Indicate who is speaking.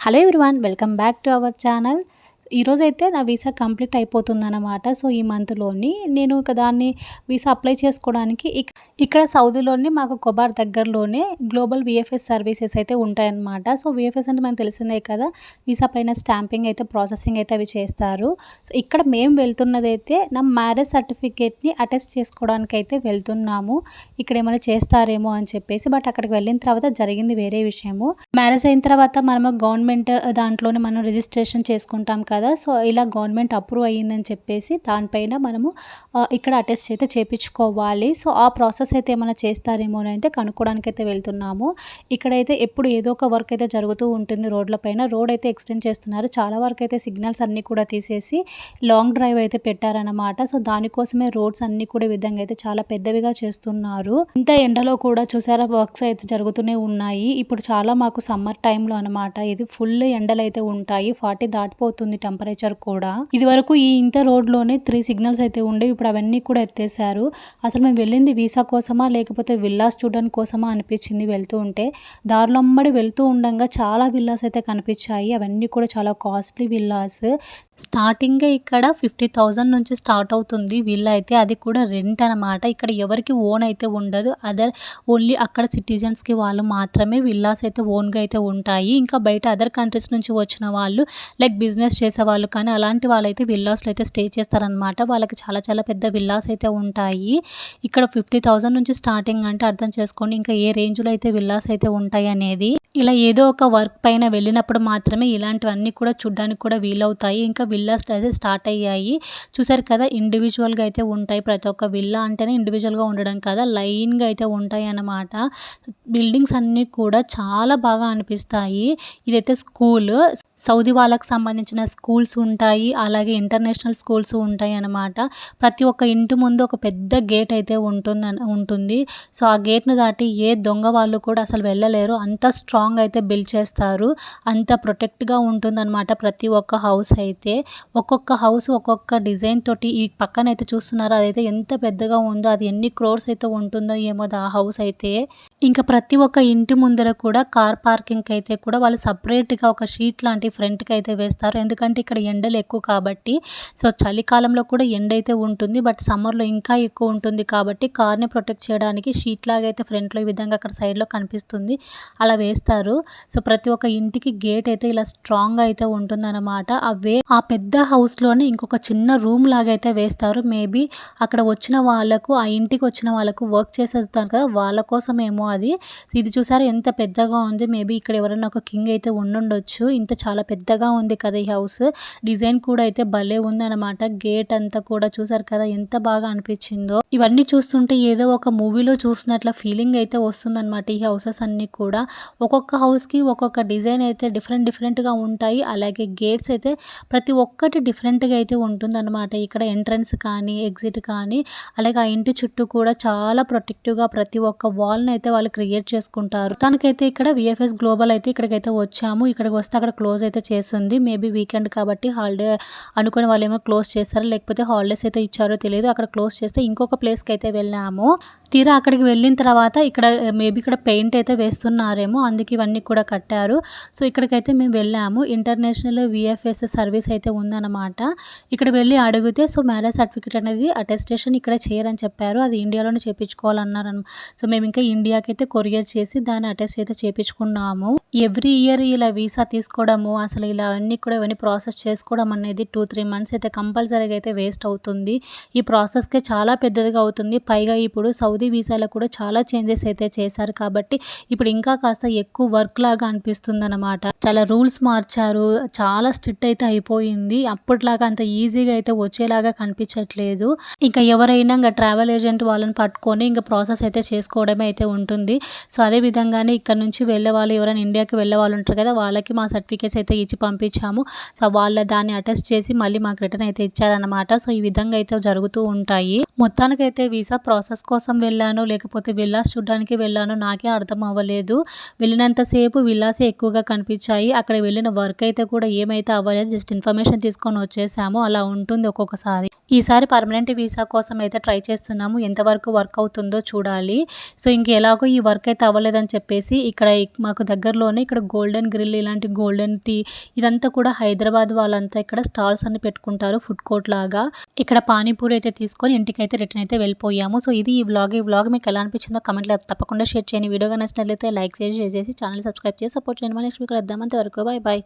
Speaker 1: Hello everyone, welcome back to our channel. ఈరోజైతే నా visa complete అయిపోతుందన్నమాట. So ఈ మంత్లోని నేను దాన్ని వీసా అప్లై చేసుకోవడానికి ఇక్కడ సౌదీలోని మాకు కొబార్ దగ్గరలోనే గ్లోబల్ విఎఫ్ఎస్ సర్వీసెస్ అయితే ఉంటాయన్నమాట. సో విఎఫ్ఎస్ అంటే మనకు తెలిసిందే కదా, వీసా పైన స్టాంపింగ్ అయితే ప్రాసెసింగ్ అయితే అవి చేస్తారు. సో ఇక్కడ మేము వెళ్తున్నదైతే నా మ్యారేజ్ సర్టిఫికేట్ని అటెస్ట్ చేసుకోవడానికి అయితే వెళ్తున్నాము. ఇక్కడ ఏమైనా చేస్తారేమో అని చెప్పేసి, బట్ అక్కడికి వెళ్ళిన తర్వాత జరిగింది వేరే విషయము. మ్యారేజ్ అయిన తర్వాత మనము గవర్నమెంట్ దాంట్లోనే మనం రిజిస్ట్రేషన్ చేసుకుంటాం కదా. సో ఇలా గవర్నమెంట్ అప్రూవ్ అయ్యిందని చెప్పేసి దానిపైన మనము ఇక్కడ అటెస్ట్ అయితే చేయించుకోవాలి. సో ఆ ప్రాసెస్ అయితే ఏమైనా చేస్తారేమో అని అయితే కనుక్కోవడానికి అయితే వెళ్తున్నాము. ఇక్కడైతే ఎప్పుడు ఏదో ఒక వర్క్ అయితే జరుగుతూ ఉంటుంది రోడ్ల పైన. రోడ్ అయితే ఎక్స్టెండ్ చేస్తున్నారు. చాలా వరకు అయితే సిగ్నల్స్ అన్నీ కూడా తీసేసి లాంగ్ డ్రైవ్ అయితే పెట్టారనమాట. సో దానికోసమే రోడ్స్ అన్నీ కూడా ఈ విధంగా అయితే చాలా పెద్దవిగా చేస్తున్నారు. ఇంత ఎండలో కూడా చూసారా వర్క్స్ అయితే జరుగుతూనే ఉన్నాయి. ఇప్పుడు చాలా మాకు సమ్మర్ టైంలో అనమాట. ఇది ఫుల్ ఎండలు అయితే ఉంటాయి. 40 దాటిపోతుంది టెంపరేచర్ కూడా. ఇది వరకు ఈ ఇంత రోడ్లోనే 3 సిగ్నల్స్ అయితే ఉండేవి. ఇప్పుడు అవన్నీ కూడా ఎత్తేసారు. అసలు మేము వెళ్ళింది వీసా కోసమా లేకపోతే విల్లాస్ చూడడానికి కోసమా అనిపించింది. వెళ్తూ ఉంటే దారిలోమ్మడి వెళ్తూ ఉండగా చాలా విల్లాస్ అయితే కనిపించాయి. అవన్నీ కూడా చాలా కాస్ట్లీ విల్లాస్. స్టార్టింగే ఇక్కడ 50,000 నుంచి స్టార్ట్ అవుతుంది విల్లా అయితే. అది కూడా రెంట్ అనమాట. ఇక్కడ ఎవరికి ఓన్ అయితే ఉండదు. ఓన్లీ అక్కడ సిటిజన్స్కి వాళ్ళు మాత్రమే విల్లాస్ అయితే ఓన్గా అయితే ఉంటాయి. ఇంకా బయట అదర్ కంట్రీస్ నుంచి వచ్చిన వాళ్ళు లైక్ బిజినెస్ చేసేవాళ్ళు కానీ అలాంటి వాళ్ళైతే విల్లాస్లో అయితే స్టే చేస్తారనమాట. వాళ్ళకి చాలా చాలా పెద్ద విల్లాస్ అయితే ఉంటాయి. ఇక్కడ 50,000 నుంచి స్టార్టింగ్ అంటే అర్థం చేసుకోండి ఇంకా ఏ రేంజ్లో అయితే విల్లాస్ అయితే ఉంటాయి అనేది. ఇలా ఏదో ఒక వర్క్ పైన వెళ్ళినప్పుడు మాత్రమే ఇలాంటివన్నీ కూడా చూడడానికి కూడా వీలవుతాయి. ఇంకా విల్లాస్ అయితే స్టార్ట్ అయ్యాయి. చూసారు కదా, ఇండివిజువల్గా అయితే ఉంటాయి. ప్రతి ఒక్క విల్లా అంటేనే ఇండివిజువల్గా ఉండడం కదా, లైన్గా అయితే ఉంటాయి అన్నమాట. బిల్డింగ్స్ అన్నీ కూడా చాలా బాగా అనిపిస్తాయి. ఇదైతే స్కూల్, సౌదీ వాళ్ళకి సంబంధించిన స్కూల్స్ ఉంటాయి, అలాగే ఇంటర్నేషనల్ స్కూల్స్ ఉంటాయి అన్నమాట. ప్రతి ఒక్క ఇంటి ముందు ఒక పెద్ద గేట్ అయితే ఉంటుంది. సో ఆ గేట్ను దాటి ఏ దొంగ వాళ్ళు కూడా అసలు వెళ్ళలేరు. అంత స్ట్రాంగ్ అయితే బిల్డ్ చేస్తారు. అంత ప్రొటెక్ట్గా ఉంటుందన్నమాట ప్రతి ఒక్క హౌస్ అయితే. ఒక్కొక్క హౌస్ ఒక్కొక్క డిజైన్ తోటి ఈ పక్కన అయితే చూస్తున్నారో అదైతే ఎంత పెద్దగా ఉందో, అది ఎన్ని క్రోర్స్ అయితే ఉంటుందో ఏమో ఆ హౌస్ అయితే. ఇంకా ప్రతి ఒక్క ఇంటి ముందర కూడా కార్ పార్కింగ్ అయితే కూడా వాళ్ళు సపరేట్గా ఒక షీట్ లాంటి ఫ్రంట్కి అయితే వేస్తారు. ఎందుకంటే ఇక్కడ ఎండలు ఎక్కువ కాబట్టి. సో చలికాలంలో కూడా ఎండ అయితే ఉంటుంది, బట్ సమ్మర్లో ఇంకా ఎక్కువ ఉంటుంది కాబట్టి కార్ని ప్రొటెక్ట్ చేయడానికి షీట్ లాగా అయితే ఫ్రంట్లో ఈ విధంగా అక్కడ సైడ్లో కనిపిస్తుంది అలా వేస్తారు. సో ప్రతి ఒక్క ఇంటికి గేట్ అయితే ఇలా స్ట్రాంగ్ అయితే ఉంటుందన్నమాట. ఆ పెద్ద హౌస్లోనే ఇంకొక చిన్న రూమ్ లాగా అయితే వేస్తారు. మేబీ అక్కడ వచ్చిన వాళ్ళకు, ఆ ఇంటికి వచ్చిన వాళ్ళకు వర్క్ చేసేస్తారు కదా వాళ్ళ కోసమేమో అది. ఇది చూసారా ఎంత పెద్దగా ఉంది. మేబీ ఇక్కడ ఎవరైనా ఒక కింగ్ అయితే ఉండుండొచ్చు. ఇంత చాలా పెద్దగా ఉంది కదా ఈ హౌస్. డిజైన్ కూడా అయితే భలే ఉందన్నమాట. గేట్ అంతా కూడా చూసారు కదా ఎంత బాగా అనిపించిందో. ఇవన్నీ చూస్తుంటే ఏదో ఒక మూవీలో చూసినట్ల ఫీలింగ్ అయితే వస్తుందన్నమాట. ఈ హౌసెస్ అన్నీ కూడా ఒక్కొక్క హౌస్కి ఒక్కొక్క డిజైన్ అయితే డిఫరెంట్గా ఉంటాయి. అలాగే గేట్స్ అయితే ప్రతి ఒక్కటి డిఫరెంట్గా అయితే ఉంటుందన్నమాట. ఇక్కడ ఎంట్రన్స్ కానీ ఎగ్జిట్ కానీ, అలాగే ఆ ఇంటి చుట్టూ కూడా చాలా ప్రొటెక్టివ్గా ప్రతి ఒక్క వాల్ని అయితే వాళ్ళు క్రియేట్ చేసుకుంటారు. తనకైతే ఇక్కడ విఎఫ్ఎస్ గ్లోబల్ అయితే ఇక్కడికైతే వచ్చాము. ఇక్కడికి వస్తే అక్కడ క్లోజ్ అయితే చేస్తుంది. మేబీ వీకెండ్ కాబట్టి హాలిడే అనుకుని వాళ్ళు ఏమో క్లోజ్ చేస్తారు, లేకపోతే హాలిడేస్ అయితే ఇచ్చారో తెలియదు. అక్కడ క్లోజ్ చేస్తే ఇంకొక ప్లేస్కి అయితే వెళ్ళాము. తీరా అక్కడికి వెళ్ళిన తర్వాత ఇక్కడ మేబీ ఇక్కడ పెయింట్ అయితే వేస్తున్నారేమో, అందుకే ఇవన్నీ కూడా కట్టారు. సో ఇక్కడికైతే మేము వెళ్ళాము. ఇంటర్నేషనల్ విఎఫ్ఎస్ సర్వీస్ అయితే ఉందన్నమాట. ఇక్కడ వెళ్ళి అడిగితే సో మ్యారేజ్ సర్టిఫికేట్ అనేది అటెస్టేషన్ ఇక్కడ చేయరని చెప్పారు. అది ఇండియాలోనే చేయించుకోవాలన్నారు. సో మేము ఇంకా ఇండియాకి అయితే కొరియర్ చేసి దాన్ని అటెస్ట్ అయితే చేయించుకున్నాము. ఎవ్రీ ఇయర్ ఇలా వీసా తీసుకోవడము, అసలు ఇలా అన్నీ కూడా ఇవన్నీ ప్రాసెస్ చేసుకోవడం అనేది 2-3 మంత్స్ అయితే కంపల్సరీగా అయితే వేస్ట్ అవుతుంది. ఈ ప్రాసెస్కే చాలా పెద్దదిగా అవుతుంది. పైగా ఇప్పుడు సౌదీ వీసాలో కూడా చాలా చేంజెస్ అయితే చేశారు కాబట్టి ఇప్పుడు ఇంకా కాస్త ఎక్కువ వర్క్ లాగా అనిపిస్తుంది అనమాట. చాలా రూల్స్ మార్చారు, చాలా స్ట్రిక్ట్ అయితే అయిపోయింది. అప్పట్లాగా అంత ఈజీగా అయితే వచ్చేలాగా కనిపించట్లేదు. ఇంకా ఎవరైనా ఇంకా ట్రావెల్ ఏజెంట్ వాళ్ళని పట్టుకొని ఇంకా ప్రాసెస్ అయితే చేసుకోవడమే అయితే ఉంటుంది. సో అదే విధంగానే ఇక్కడ నుంచి వెళ్ళే వాళ్ళు ఎవరైనా ఇండియాకి వెళ్ళే వాళ్ళు ఉంటారు కదా, వాళ్ళకి మా సర్టిఫికేట్స్ అయితే ఇచ్చి పంపించాము. సో వాళ్ళ దాన్ని అటెస్ట్ చేసి మళ్ళీ మాకు రిటర్న్ అయితే ఇచ్చారనమాట. సో ఈ విధంగా అయితే జరుగుతూ ఉంటాయి. మొత్తానికైతే వీసా ప్రాసెస్ కోసం వెళ్ళాను, లేకపోతే విల్లాస్ చూడడానికి వెళ్ళాను నాకే అర్థం అవ్వలేదు. వెళ్ళినంతసేపు విల్లాసే ఎక్కువగా కనిపించాయి. అక్కడ వెళ్ళిన వర్క్ అయితే కూడా ఏమైతే అవ్వలేదు, జస్ట్ ఇన్ఫర్మేషన్ తీసుకొని వచ్చేసాము. అలా ఉంటుంది ఒక్కొక్కసారి. ఈసారి పర్మనెంట్ వీసా కోసం అయితే ట్రై చేస్తున్నాము. ఎంతవరకు వర్క్ అవుతుందో చూడాలి. సో ఎలాగో ఈ వర్క్ అయితే అవ్వలేదని చెప్పేసి ఇక్కడ మాకు దగ్గరలోనే ఇక్కడ గోల్డెన్ గ్రిల్, ఇలాంటి గోల్డెన్ టీ, ఇదంతా కూడా హైదరాబాద్ వాళ్ళంతా ఇక్కడ స్టాల్స్ అన్ని పెట్టుకుంటారు ఫుడ్ కోర్ట్ లాగా. ఇక్కడ పానీపూరి అయితే తీసుకొని ఇంటికైతే రిటర్న్ అయితే వెళ్ళిపోయాము. సో ఇది ఈ వ్లాగ్ మీకు ఎలా అనిపించిందో కమెంట్లో తప్పకుండా షేర్ చేయండి. వీడియోగా నచ్చినట్లయితే లైక్ షేర్ చేసి ఛానల్ సబ్స్క్రైబ్ చేసి సపోర్ట్ చేయండి. మళ్ళీ నెక్స్ట్ వీడియోలో కలుద్దాం. అంతవరకు బాయ్ బాయ్.